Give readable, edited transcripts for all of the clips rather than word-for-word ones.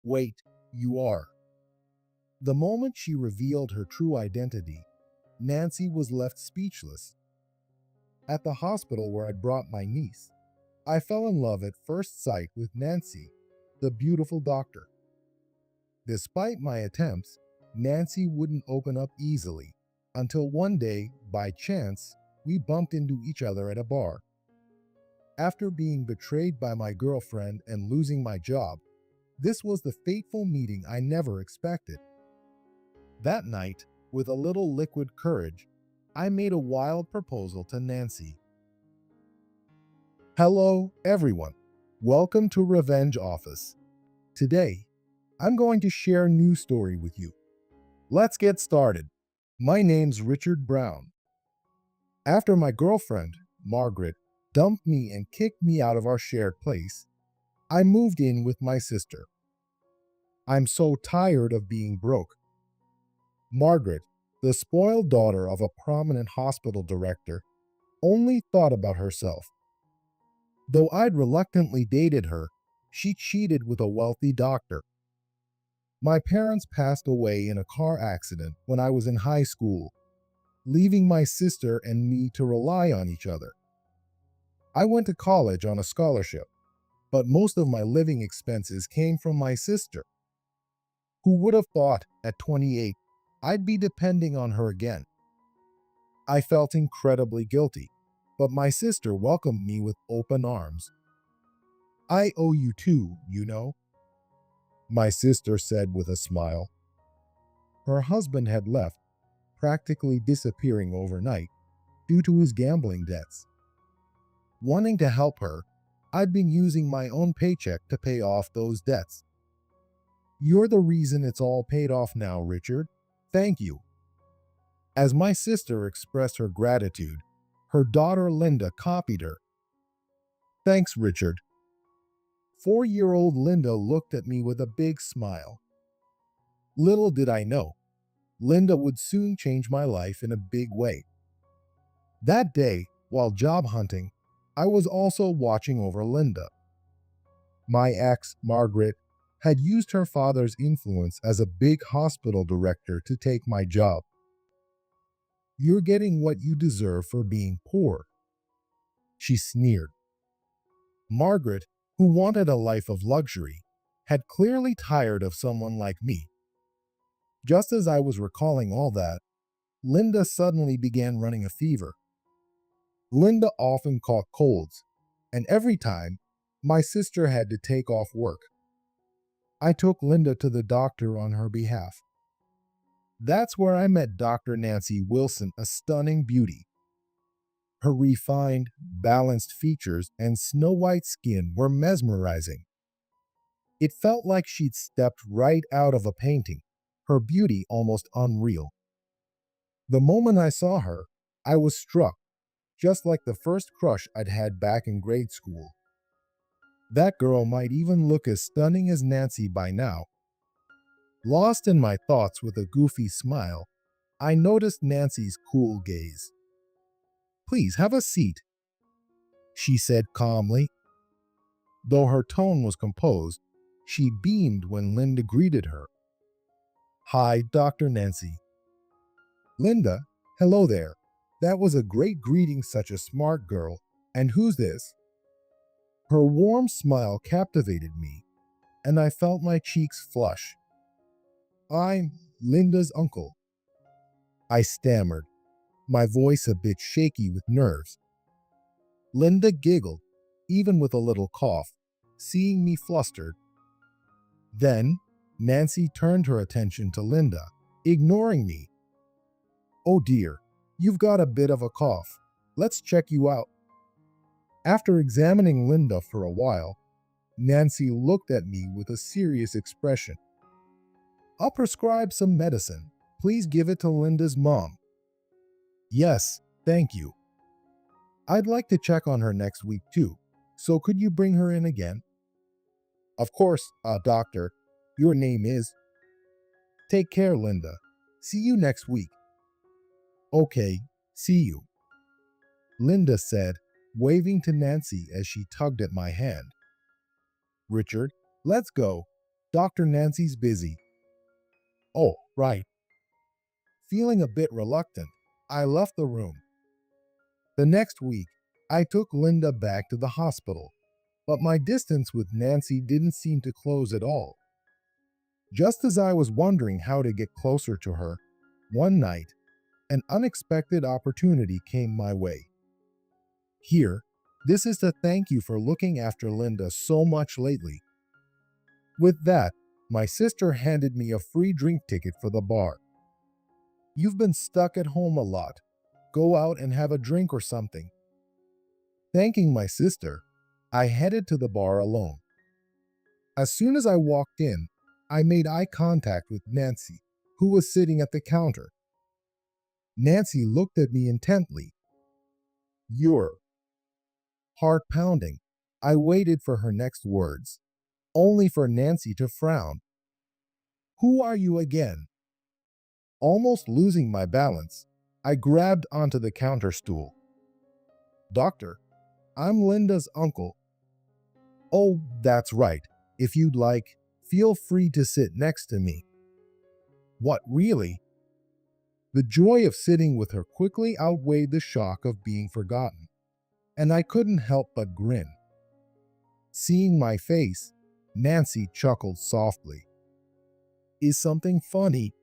Wait, you are. The moment she revealed her true identity, Nancy was left speechless. At the hospital where I'd brought my niece, I fell in love at first sight with Nancy, the beautiful doctor. Despite my attempts, Nancy wouldn't open up easily until one day, by chance, we bumped into each other at a bar. After being betrayed by my girlfriend and losing my job, this was the fateful meeting I never expected. That night, with a little liquid courage, I made a wild proposal to Nancy. Hello, everyone. Welcome to Revenge Office. Today, I'm going to share a new story with you. Let's get started. My name's Richard Brown. After my girlfriend, Margaret, dumped me and kicked me out of our shared place, I moved in with my sister. I'm so tired of being broke. Margaret, the spoiled daughter of a prominent hospital director, only thought about herself. Though I'd reluctantly dated her, she cheated with a wealthy doctor. My parents passed away in a car accident when I was in high school, leaving my sister and me to rely on each other. I went to college on a scholarship, but most of my living expenses came from my sister. Who would have thought at 28 I'd be depending on her again? I felt incredibly guilty, but my sister welcomed me with open arms. I owe you too, you know, my sister said with a smile. Her husband had left, practically disappearing overnight due to his gambling debts. Wanting to help her, I'd been using my own paycheck to pay off those debts. You're the reason it's all paid off now, Richard. Thank you. As my sister expressed her gratitude, her daughter Linda copied her. Thanks, Richard. 4-year-old Linda looked at me with a big smile. Little did I know, Linda would soon change my life in a big way. That day, while job hunting, I was also watching over Linda. My ex, Margaret, had used her father's influence as a big hospital director to take my job. You're getting what you deserve for being poor, she sneered. Margaret, who wanted a life of luxury, had clearly tired of someone like me. Just as I was recalling all that, Linda suddenly began running a fever. Linda often caught colds, and every time, my sister had to take off work. I took Linda to the doctor on her behalf. That's where I met Dr. Nancy Wilson, a stunning beauty. Her refined, balanced features and snow-white skin were mesmerizing. It felt like she'd stepped right out of a painting, her beauty almost unreal. The moment I saw her, I was struck, just like the first crush I'd had back in grade school. That girl might even look as stunning as Nancy by now. Lost in my thoughts with a goofy smile, I noticed Nancy's cool gaze. Please have a seat, she said calmly. Though her tone was composed, she beamed when Linda greeted her. Hi, Dr. Nancy. Linda, hello there. That was a great greeting, such a smart girl. And who's this? Her warm smile captivated me, and I felt my cheeks flush. I'm Linda's uncle, I stammered, my voice a bit shaky with nerves. Linda giggled, even with a little cough, seeing me flustered. Then, Nancy turned her attention to Linda, ignoring me. Oh dear, you've got a bit of a cough. Let's check you out. After examining Linda for a while, Nancy looked at me with a serious expression. I'll prescribe some medicine. Please give it to Linda's mom. Yes, thank you. I'd like to check on her next week too, so could you bring her in again? Of course, doctor. Your name is. Take care, Linda. See you next week. Okay, see you, Linda said, waving to Nancy as she tugged at my hand. Richard, let's go. Dr. Nancy's busy. Oh, right. Feeling a bit reluctant, I left the room. The next week, I took Linda back to the hospital, but my distance with Nancy didn't seem to close at all. Just as I was wondering how to get closer to her, one night, an unexpected opportunity came my way. Here, this is to thank you for looking after Linda so much lately. With that, my sister handed me a free drink ticket for the bar. You've been stuck at home a lot. Go out and have a drink or something. Thanking my sister, I headed to the bar alone. As soon as I walked in, I made eye contact with Nancy, who was sitting at the counter. Nancy looked at me intently. You're heart pounding. I waited for her next words, only for Nancy to frown. Who are you again? Almost losing my balance, I grabbed onto the counter stool. Doctor, I'm Linda's uncle. Oh, that's right. If you'd like, feel free to sit next to me. What, really? The joy of sitting with her quickly outweighed the shock of being forgotten, and I couldn't help but grin. Seeing my face, Nancy chuckled softly. Is something funny?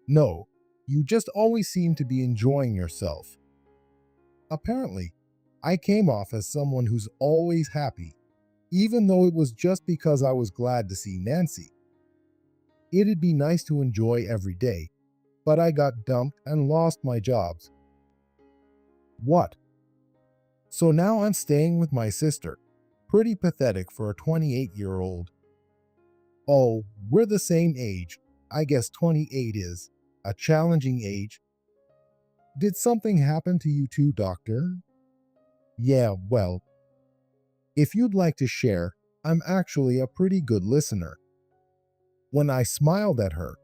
No, you just always seem to be enjoying yourself. Apparently, I came off as someone who's always happy, even though it was just because I was glad to see Nancy. It'd be nice to enjoy every day, but I got dumped and lost my jobs. What? So now I'm staying with my sister. Pretty pathetic for a 28-year-old. Oh, we're the same age. I guess 28 is a challenging age. Did something happen to you too, doctor? Yeah, well, if you'd like to share, I'm actually a pretty good listener. When I smiled at her,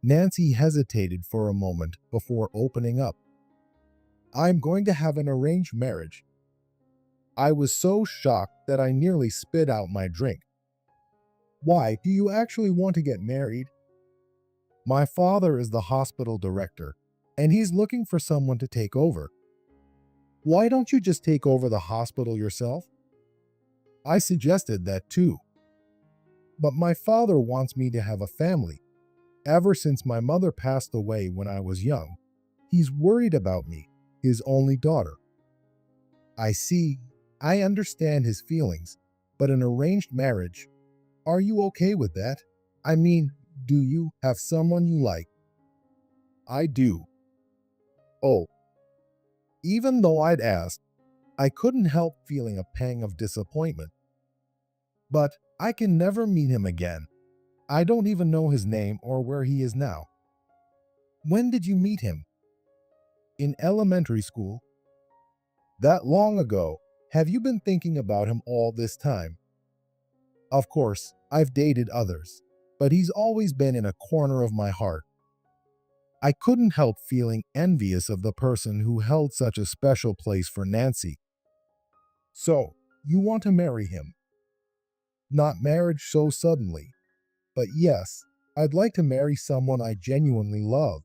Nancy hesitated for a moment before opening up. I'm going to have an arranged marriage. I was so shocked that I nearly spit out my drink. Why, do you actually want to get married? My father is the hospital director, and he's looking for someone to take over. Why don't you just take over the hospital yourself? I suggested that too. But my father wants me to have a family. Ever since my mother passed away when I was young, he's worried about me, his only daughter. I see. I understand his feelings, but an arranged marriage, are you okay with that? I mean, do you have someone you like? I do. Oh, even though I'd asked, I couldn't help feeling a pang of disappointment. But I can never meet him again. I don't even know his name or where he is now. When did you meet him? In elementary school. That long ago. Have you been thinking about him all this time? Of course, I've dated others, but he's always been in a corner of my heart. I couldn't help feeling envious of the person who held such a special place for Nancy. So, you want to marry him? Not marriage so suddenly, but yes, I'd like to marry someone I genuinely love.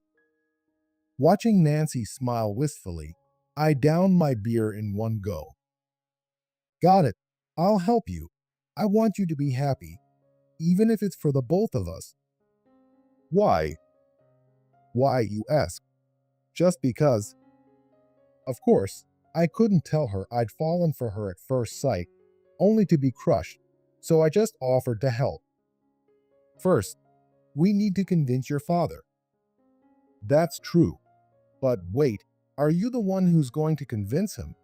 Watching Nancy smile wistfully, I downed my beer in one go. Got it. I'll help you. I want you to be happy, even if it's for the both of us. Why? Why, you ask? Just because. Of course, I couldn't tell her I'd fallen for her at first sight, only to be crushed, so I just offered to help. First, we need to convince your father. That's true. But wait, are you the one who's going to convince him?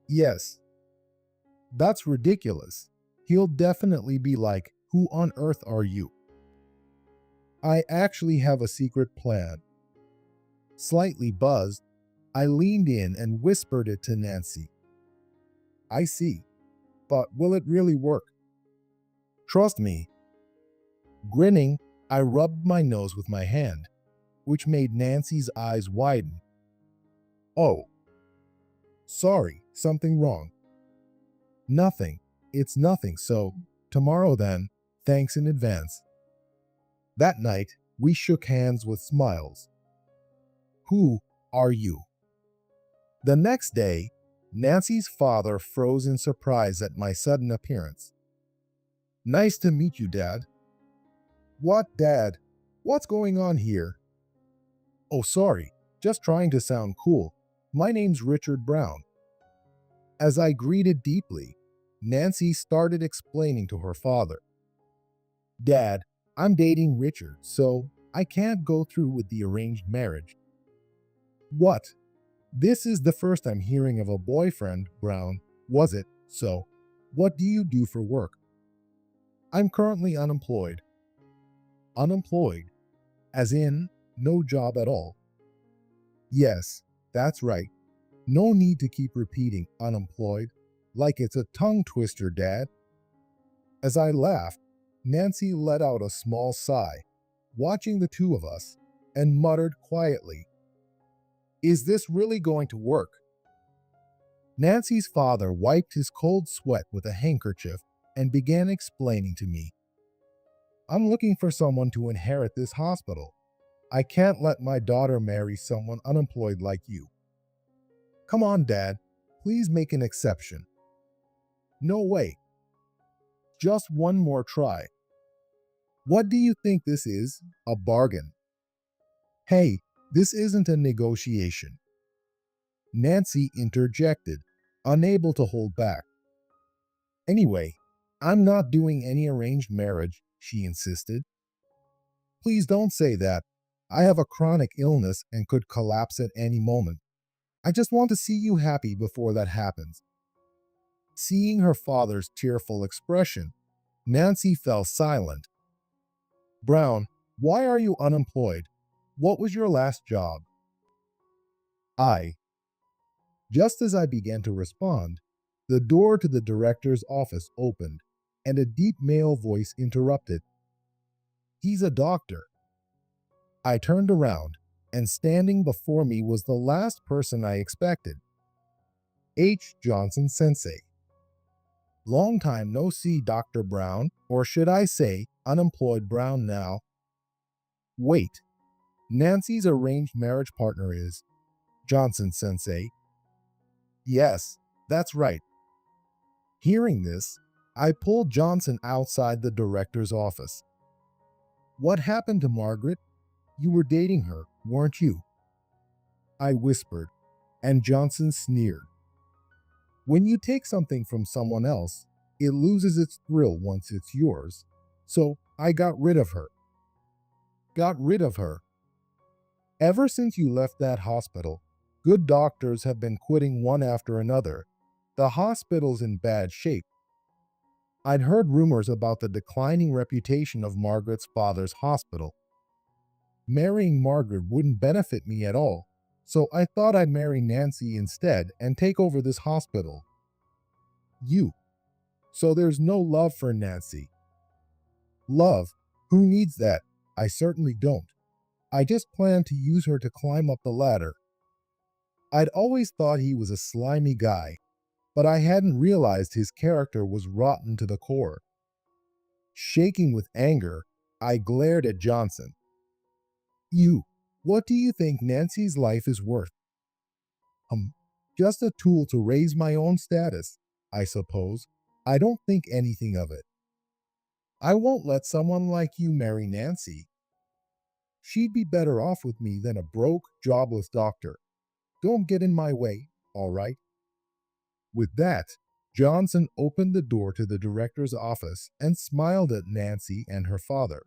Yes. That's ridiculous. He'll definitely be like, who on earth are you? I actually have a secret plan. Slightly buzzed, I leaned in and whispered it to Nancy. I see. But will it really work? Trust me. Grinning, I rubbed my nose with my hand, which made Nancy's eyes widen. Oh. Sorry, something wrong. Nothing. It's nothing, so tomorrow then. Thanks in advance. That night, we shook hands with smiles. Who are you? The next day, Nancy's father froze in surprise at my sudden appearance. Nice to meet you, Dad. What, Dad? What's going on here? Oh, sorry, just trying to sound cool. My name's Richard Brown. As I greeted deeply, Nancy started explaining to her father. Dad, I'm dating Richard, so I can't go through with the arranged marriage. What? This is the first I'm hearing of a boyfriend, Brown. Was it? So, what do you do for work? I'm currently unemployed. Unemployed? As in, no job at all? Yes, that's right. No need to keep repeating unemployed, like it's a tongue twister, Dad. As I laughed, Nancy let out a small sigh, watching the two of us, and muttered quietly, Is this really going to work? Nancy's father wiped his cold sweat with a handkerchief and began explaining to me. I'm looking for someone to inherit this hospital. I can't let my daughter marry someone unemployed like you. Come on, Dad. Please make an exception. No way. Just one more try. What do you think this is? A bargain? Hey, this isn't a negotiation. Nancy interjected, unable to hold back. Anyway, I'm not doing any arranged marriage, she insisted. Please don't say that. I have a chronic illness and could collapse at any moment. I just want to see you happy before that happens. Seeing her father's tearful expression, Nancy fell silent. Brown, why are you unemployed? What was your last job? Just as I began to respond, the door to the director's office opened, and a deep male voice interrupted. He's a doctor. I turned around, and standing before me was the last person I expected. H. Johnson Sensei. Long time no see, Dr. Brown, or should I say, unemployed Brown now. Wait, Nancy's arranged marriage partner is Johnson Sensei. Yes, that's right. Hearing this, I pulled Johnson outside the director's office. What happened to Margaret? You were dating her, weren't you? I whispered, and Johnson sneered. When you take something from someone else, it loses its thrill once it's yours. So I got rid of her. Got rid of her? Ever since you left that hospital, good doctors have been quitting one after another. The hospital's in bad shape. I'd heard rumors about the declining reputation of Margaret's father's hospital. Marrying Margaret wouldn't benefit me at all, so I thought I'd marry Nancy instead and take over this hospital. You. So there's no love for Nancy. Love? Who needs that? I certainly don't. I just plan to use her to climb up the ladder. I'd always thought he was a slimy guy, but I hadn't realized his character was rotten to the core. Shaking with anger, I glared at Johnson. What do you think Nancy's life is worth? Just a tool to raise my own status, I suppose. I don't think anything of it. I won't let someone like you marry Nancy. She'd be better off with me than a broke, jobless doctor. Don't get in my way, all right? With that, Johnson opened the door to the director's office and smiled at Nancy and her father.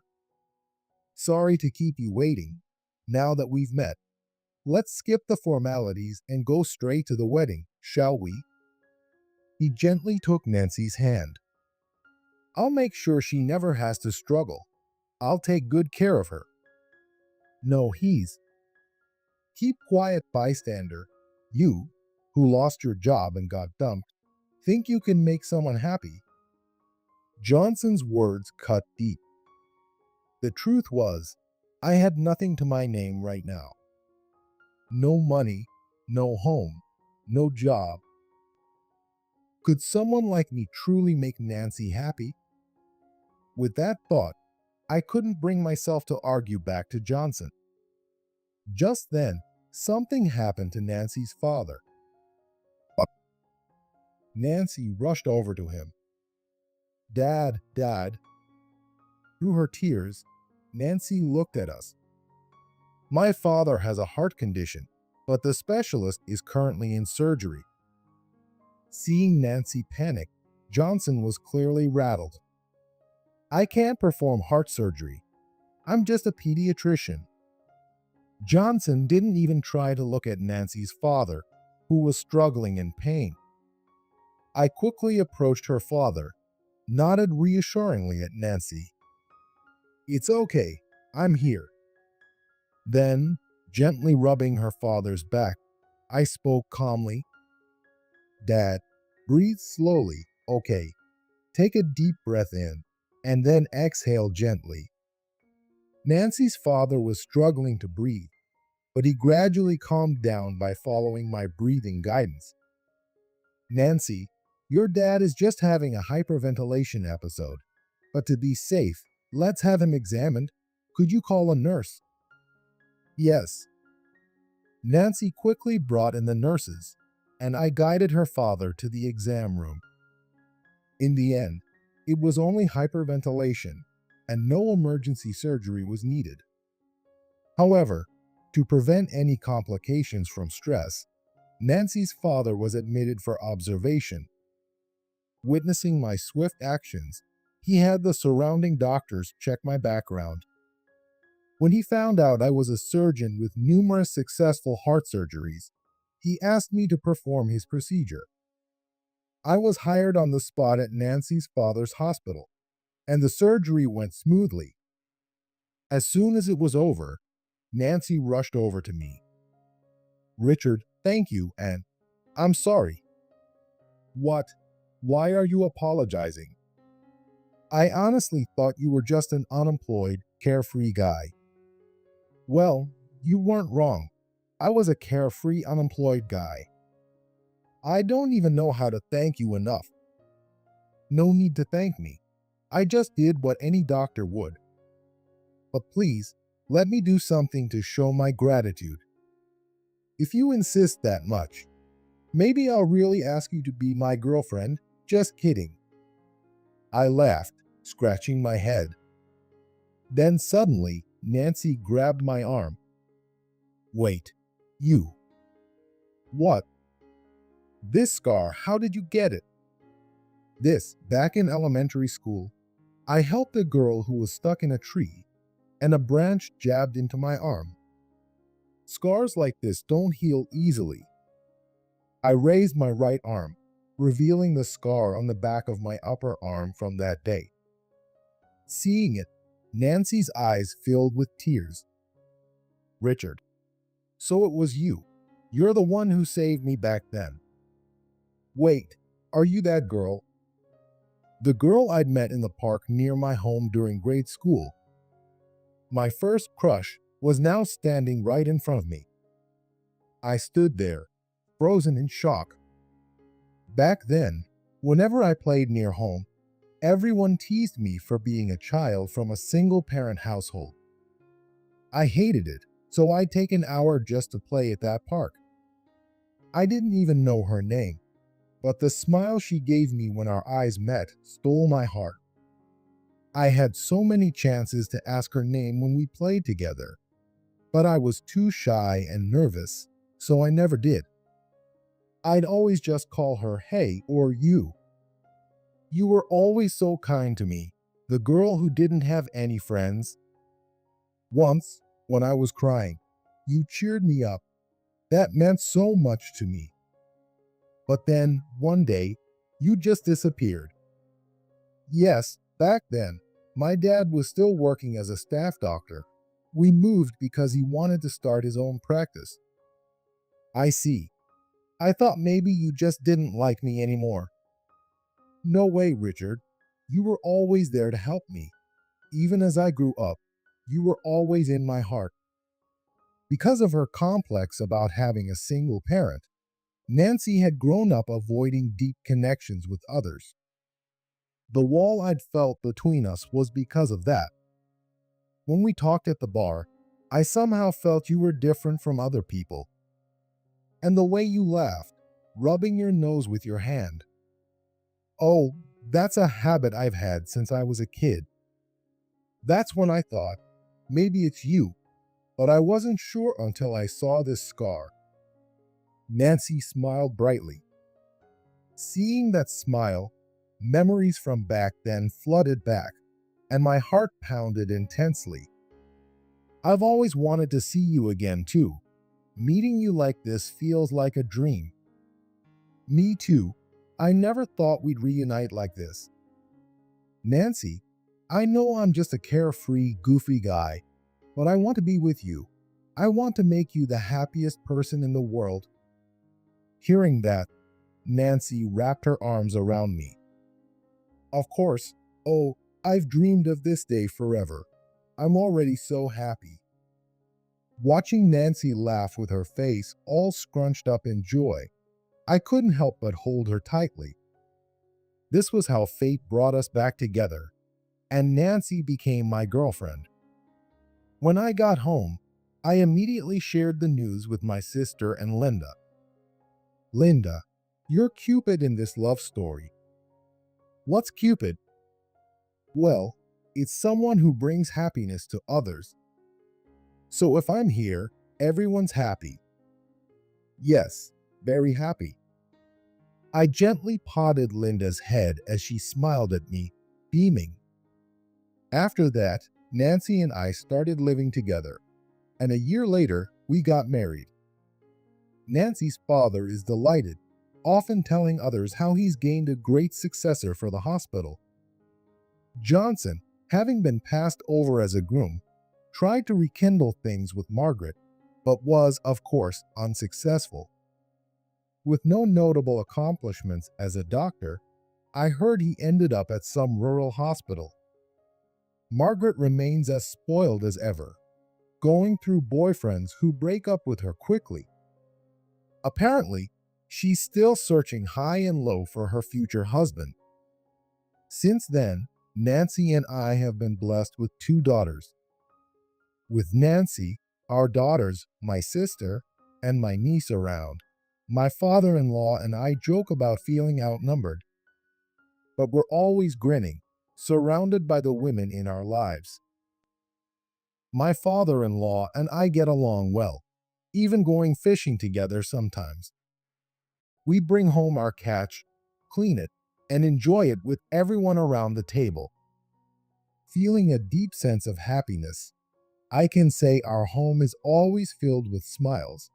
Sorry to keep you waiting. Now that we've met, let's skip the formalities and go straight to the wedding, shall we? He gently took Nancy's hand. I'll make sure she never has to struggle. I'll take good care of her. No, keep quiet, bystander. You, who lost your job and got dumped, think you can make someone happy? Johnson's words cut deep. The truth was, I had nothing to my name right now. No money, no home, no job. Could someone like me truly make Nancy happy? With that thought, I couldn't bring myself to argue back to Johnson. Just then, something happened to Nancy's father. Nancy rushed over to him. Dad, Dad. Through her tears, Nancy looked at us. My father has a heart condition, but the specialist is currently in surgery. Seeing Nancy panic, Johnson was clearly rattled. I can't perform heart surgery. I'm just a pediatrician. Johnson didn't even try to look at Nancy's father, who was struggling in pain. I quickly approached her father, nodded reassuringly at Nancy. It's okay, I'm here. Then, gently rubbing her father's back, I spoke calmly. Dad, breathe slowly, okay? Take a deep breath in, and then exhale gently. Nancy's father was struggling to breathe, but he gradually calmed down by following my breathing guidance. Nancy, your dad is just having a hyperventilation episode, but to be safe, let's have him examined. Could you call a nurse? Yes. Nancy quickly brought in the nurses, and I guided her father to the exam room. In the end, it was only hyperventilation, and no emergency surgery was needed. However, to prevent any complications from stress, Nancy's father was admitted for observation. Witnessing my swift actions, he had the surrounding doctors check my background. When he found out I was a surgeon with numerous successful heart surgeries, he asked me to perform his procedure. I was hired on the spot at Nancy's father's hospital, and the surgery went smoothly. As soon as it was over, Nancy rushed over to me. Richard, thank you, and I'm sorry. What? Why are you apologizing? I honestly thought you were just an unemployed, carefree guy. Well, you weren't wrong. I was a carefree, unemployed guy. I don't even know how to thank you enough. No need to thank me. I just did what any doctor would. But please, let me do something to show my gratitude. If you insist that much, maybe I'll really ask you to be my girlfriend. Just kidding. I laughed, scratching my head. Then suddenly, Nancy grabbed my arm. Wait, you. What? This scar, how did you get it? Back in elementary school, I helped a girl who was stuck in a tree, and a branch jabbed into my arm. Scars like this don't heal easily. I raised my right arm, revealing the scar on the back of my upper arm from that day. Seeing it, Nancy's eyes filled with tears. Richard, so it was you. You're the one who saved me back then. Wait, are you that girl? The girl I'd met in the park near my home during grade school. My first crush was now standing right in front of me. I stood there, frozen in shock. Back then, whenever I played near home, everyone teased me for being a child from a single-parent household. I hated it, so I'd take an hour just to play at that park. I didn't even know her name, but the smile she gave me when our eyes met stole my heart. I had so many chances to ask her name when we played together, but I was too shy and nervous, so I never did. I'd always just call her hey or you. You were always so kind to me, the girl who didn't have any friends. Once, when I was crying, you cheered me up. That meant so much to me. But then, one day, you just disappeared. Yes, back then, my dad was still working as a staff doctor. We moved because he wanted to start his own practice. I see. I thought maybe you just didn't like me anymore. No way, Richard. You were always there to help me. Even as I grew up, you were always in my heart. Because of her complex about having a single parent, Nancy had grown up avoiding deep connections with others. The wall I'd felt between us was because of that. When we talked at the bar, I somehow felt you were different from other people. And the way you laughed, rubbing your nose with your hand. Oh, that's a habit I've had since I was a kid. That's when I thought, maybe it's you, but I wasn't sure until I saw this scar. Nancy smiled brightly. Seeing that smile, memories from back then flooded back, and my heart pounded intensely. I've always wanted to see you again, too. Meeting you like this feels like a dream. Me too. I never thought we'd reunite like this. Nancy, I know I'm just a carefree, goofy guy, but I want to be with you. I want to make you the happiest person in the world. Hearing that, Nancy wrapped her arms around me. Of course, oh, I've dreamed of this day forever. I'm already so happy. Watching Nancy laugh with her face all scrunched up in joy, I couldn't help but hold her tightly. This was how fate brought us back together, and Nancy became my girlfriend. When I got home, I immediately shared the news with my sister and Linda. Linda, you're Cupid in this love story. What's Cupid? Well, it's someone who brings happiness to others. So if I'm here, everyone's happy. Yes, very happy. I gently patted Linda's head as she smiled at me, beaming. After that, Nancy and I started living together, and a year later, we got married. Nancy's father is delighted, often telling others how he's gained a great successor for the hospital. Johnson, having been passed over as a groom, tried to rekindle things with Margaret, but was, of course, unsuccessful. With no notable accomplishments as a doctor, I heard he ended up at some rural hospital. Margaret remains as spoiled as ever, going through boyfriends who break up with her quickly. Apparently, she's still searching high and low for her future husband. Since then, Nancy and I have been blessed with 2 daughters. With Nancy, our daughters, my sister, and my niece around, my father-in-law and I joke about feeling outnumbered. But we're always grinning, surrounded by the women in our lives. My father-in-law and I get along well, even going fishing together sometimes. We bring home our catch, clean it, and enjoy it with everyone around the table. Feeling a deep sense of happiness, I can say our home is always filled with smiles.